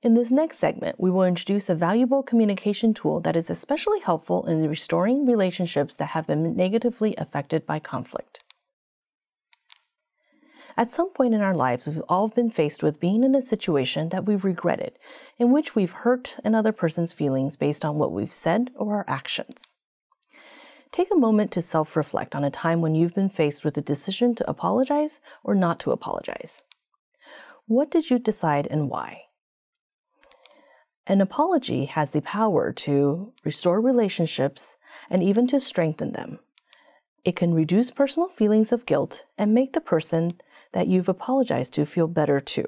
In this next segment, we will introduce a valuable communication tool that is especially helpful in restoring relationships that have been negatively affected by conflict. At some point in our lives, we've all been faced with being in a situation that we've regretted, in which we've hurt another person's feelings based on what we've said or our actions. Take a moment to self-reflect on a time when you've been faced with a decision to apologize or not to apologize. What did you decide and why? An apology has the power to restore relationships and even to strengthen them. It can reduce personal feelings of guilt and make the person that you've apologized to feel better too.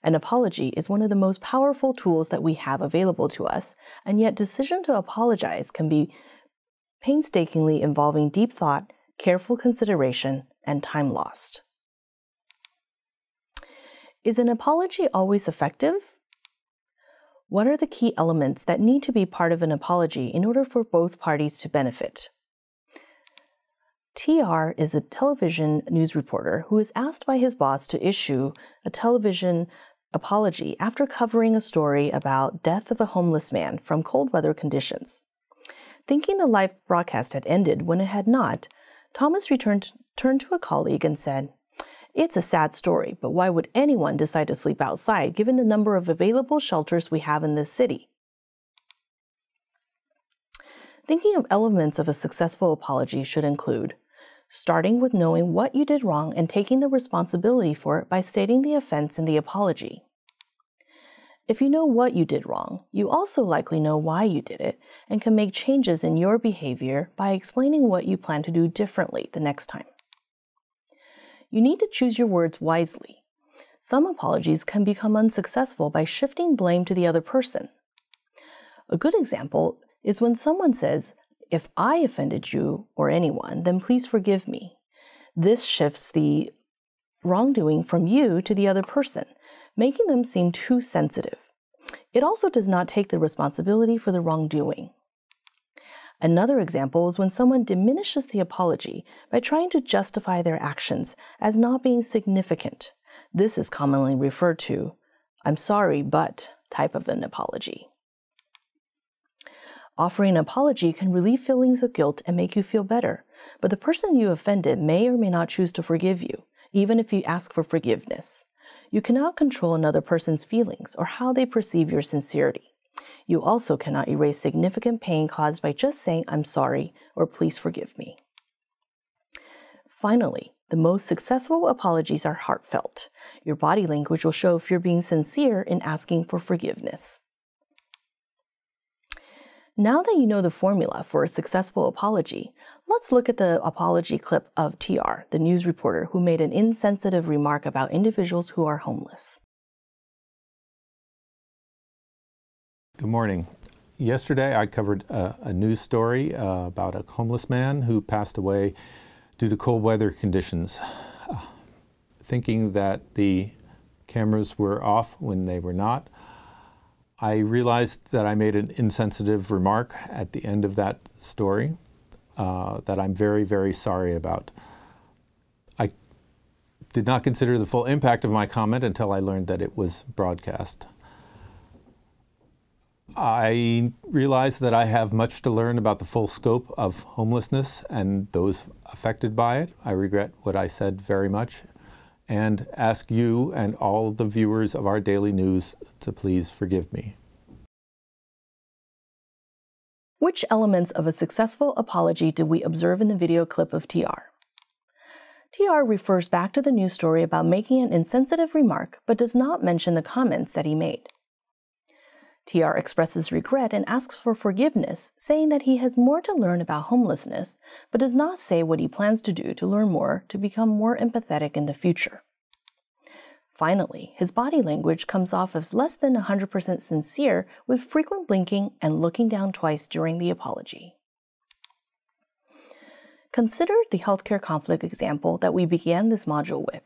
An apology is one of the most powerful tools that we have available to us, and yet decision to apologize can be painstakingly involving deep thought, careful consideration, and time lost. Is an apology always effective? What are the key elements that need to be part of an apology in order for both parties to benefit? TR is a television news reporter who is asked by his boss to issue a television apology after covering a story about death of a homeless man from cold weather conditions. Thinking the live broadcast had ended when it had not, Thomas turned to a colleague and said, "It's a sad story, but why would anyone decide to sleep outside given the number of available shelters we have in this city?" Thinking of elements of a successful apology should include starting with knowing what you did wrong and taking the responsibility for it by stating the offense in the apology. If you know what you did wrong, you also likely know why you did it and can make changes in your behavior by explaining what you plan to do differently the next time. You need to choose your words wisely. Some apologies can become unsuccessful by shifting blame to the other person. A good example is when someone says, "If I offended you or anyone, then please forgive me." This shifts the wrongdoing from you to the other person, making them seem too sensitive. It also does not take the responsibility for the wrongdoing. Another example is when someone diminishes the apology by trying to justify their actions as not being significant. This is commonly referred to "I'm sorry, but" type of an apology. Offering an apology can relieve feelings of guilt and make you feel better, but the person you offended may or may not choose to forgive you, even if you ask for forgiveness. You cannot control another person's feelings or how they perceive your sincerity. You also cannot erase significant pain caused by just saying "I'm sorry" or "please forgive me." Finally, the most successful apologies are heartfelt. Your body language will show if you're being sincere in asking for forgiveness. Now that you know the formula for a successful apology, let's look at the apology clip of TR, the news reporter who made an insensitive remark about individuals who are homeless. Good morning. Yesterday I covered a news story about a homeless man who passed away due to cold weather conditions. Thinking that the cameras were off when they were not, I realized that I made an insensitive remark at the end of that story that I'm very, very sorry about. I did not consider the full impact of my comment until I learned that it was broadcast. I realize that I have much to learn about the full scope of homelessness and those affected by it. I regret what I said very much and ask you and all the viewers of our daily news to please forgive me. Which elements of a successful apology did we observe in the video clip of TR? TR refers back to the news story about making an insensitive remark, but does not mention the comments that he made. TR expresses regret and asks for forgiveness, saying that he has more to learn about homelessness, but does not say what he plans to do to learn more to become more empathetic in the future. Finally, his body language comes off as less than 100% sincere, with frequent blinking and looking down twice during the apology. Consider the healthcare conflict example that we began this module with.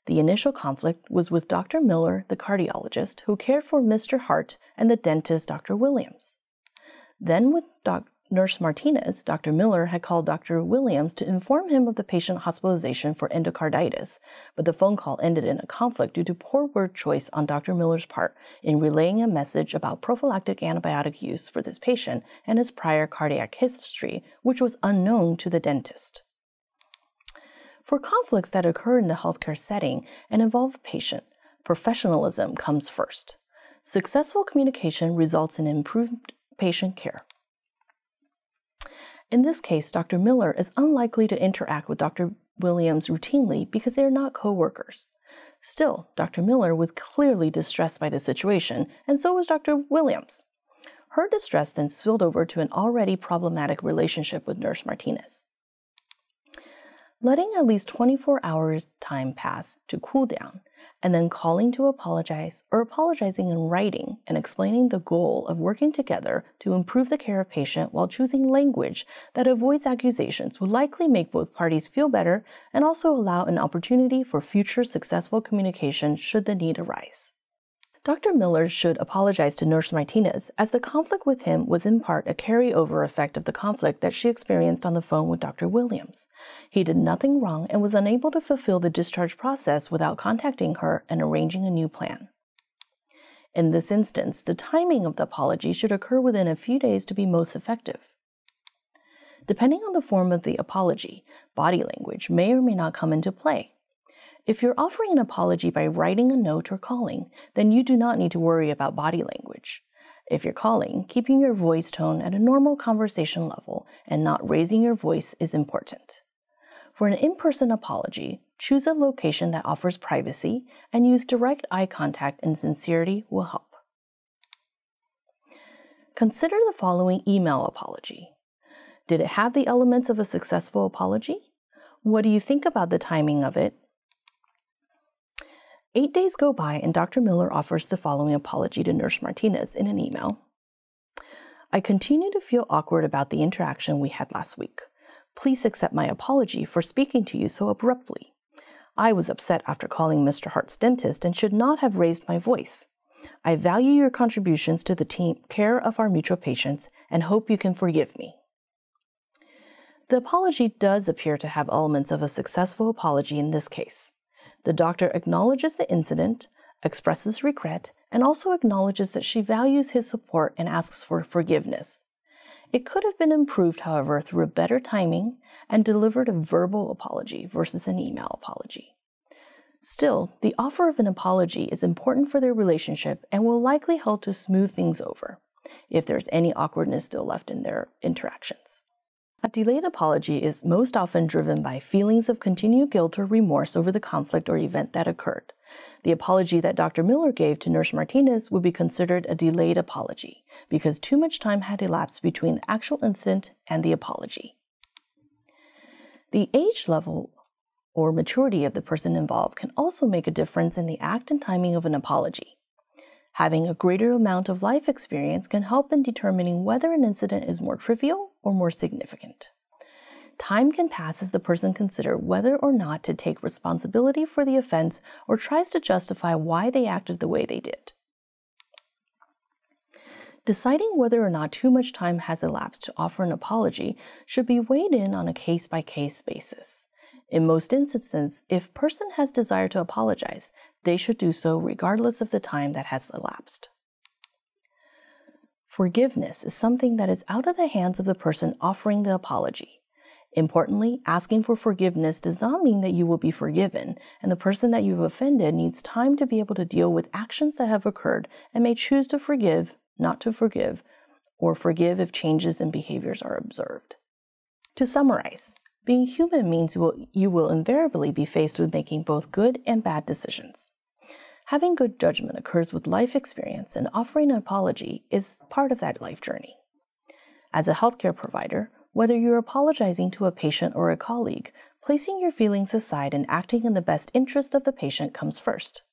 The initial conflict was with Dr. Miller, the cardiologist, who cared for Mr. Hart, and the dentist, Dr. Williams. Then with Nurse Martinez, Dr. Miller had called Dr. Williams to inform him of the patient hospitalization for endocarditis, but the phone call ended in a conflict due to poor word choice on Dr. Miller's part in relaying a message about prophylactic antibiotic use for this patient and his prior cardiac history, which was unknown to the dentist. For conflicts that occur in the healthcare setting and involve a patient, professionalism comes first. Successful communication results in improved patient care. In this case, Dr. Miller is unlikely to interact with Dr. Williams routinely because they are not co-workers. Still, Dr. Miller was clearly distressed by the situation, and so was Dr. Williams. Her distress then spilled over to an already problematic relationship with Nurse Martinez. Letting at least 24 hours time pass to cool down, and then calling to apologize or apologizing in writing and explaining the goal of working together to improve the care of patient while choosing language that avoids accusations will likely make both parties feel better and also allow an opportunity for future successful communication should the need arise. Dr. Miller should apologize to Nurse Martinez, as the conflict with him was in part a carryover effect of the conflict that she experienced on the phone with Dr. Williams. He did nothing wrong and was unable to fulfill the discharge process without contacting her and arranging a new plan. In this instance, the timing of the apology should occur within a few days to be most effective. Depending on the form of the apology, body language may or may not come into play. If you're offering an apology by writing a note or calling, then you do not need to worry about body language. If you're calling, keeping your voice tone at a normal conversation level and not raising your voice is important. For an in-person apology, choose a location that offers privacy and use direct eye contact and sincerity will help. Consider the following email apology. Did it have the elements of a successful apology? What do you think about the timing of it? 8 days go by and Dr. Miller offers the following apology to Nurse Martinez in an email. I continue to feel awkward about the interaction we had last week. Please accept my apology for speaking to you so abruptly. I was upset after calling Mr. Hart's dentist and should not have raised my voice. I value your contributions to the care of our mutual patients and hope you can forgive me. The apology does appear to have elements of a successful apology in this case. The doctor acknowledges the incident, expresses regret, and also acknowledges that she values his support and asks for forgiveness. It could have been improved, however, through a better timing and delivered a verbal apology versus an email apology. Still, the offer of an apology is important for their relationship and will likely help to smooth things over, if there's any awkwardness still left in their interactions. A delayed apology is most often driven by feelings of continued guilt or remorse over the conflict or event that occurred. The apology that Dr. Miller gave to Nurse Martinez would be considered a delayed apology because too much time had elapsed between the actual incident and the apology. The age level or maturity of the person involved can also make a difference in the act and timing of an apology. Having a greater amount of life experience can help in determining whether an incident is more trivial or more significant. Time can pass as the person considers whether or not to take responsibility for the offense or tries to justify why they acted the way they did. Deciding whether or not too much time has elapsed to offer an apology should be weighed in on a case-by-case basis. In most instances, if a person has desire to apologize, they should do so regardless of the time that has elapsed. Forgiveness is something that is out of the hands of the person offering the apology. Importantly, asking for forgiveness does not mean that you will be forgiven, and the person that you've offended needs time to be able to deal with actions that have occurred and may choose to forgive, not to forgive, or forgive if changes in behaviors are observed. To summarize, being human means you will invariably be faced with making both good and bad decisions. Having good judgment occurs with life experience, and offering an apology is part of that life journey. As a healthcare provider, whether you're apologizing to a patient or a colleague, placing your feelings aside and acting in the best interest of the patient comes first.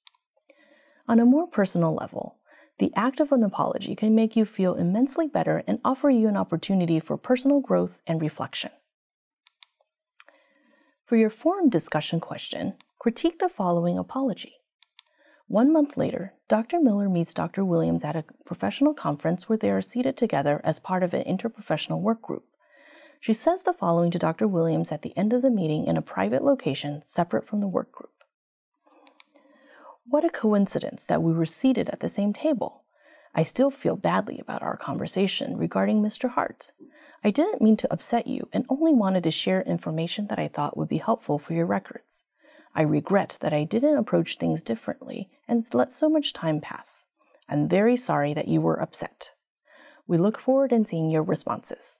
On a more personal level, the act of an apology can make you feel immensely better and offer you an opportunity for personal growth and reflection. For your forum discussion question, critique the following apology. 1 month later, Dr. Miller meets Dr. Williams at a professional conference where they are seated together as part of an interprofessional work group. She says the following to Dr. Williams at the end of the meeting in a private location separate from the work group. What a coincidence that we were seated at the same table. I still feel badly about our conversation regarding Mr. Hart. I didn't mean to upset you and only wanted to share information that I thought would be helpful for your records. I regret that I didn't approach things differently and let so much time pass. I'm very sorry that you were upset. We look forward to seeing your responses.